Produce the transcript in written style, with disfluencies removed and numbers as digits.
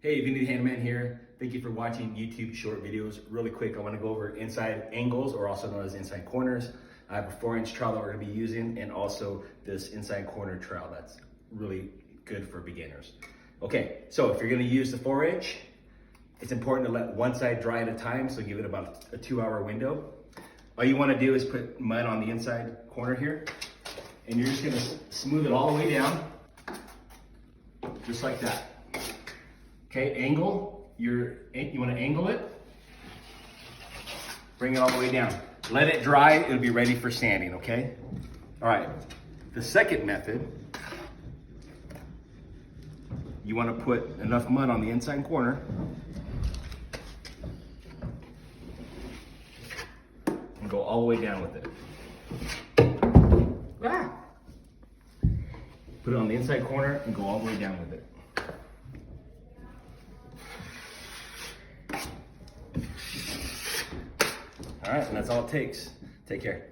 Hey, Vinny the Handyman here. Thank you for watching YouTube short videos. Really quick, I want to go over inside angles, or also known as inside corners. I have a 4-inch trowel that we're going to be using, and also this inside corner trowel that's really good for beginners. Okay, so if you're going to use the 4-inch, it's important to let one side dry at a time, so give it about a 2-hour window. All you want to do is put mud on the inside corner here, and you're just going to smooth it all the way down, just like that. Okay, angle, you want to angle it, bring it all the way down. Let it dry, it'll be ready for sanding, okay? All right, the second method, you want to put enough mud on the inside corner and go all the way down with it. Put it on the inside corner and go all the way down with it. All right, and that's all it takes. Take care.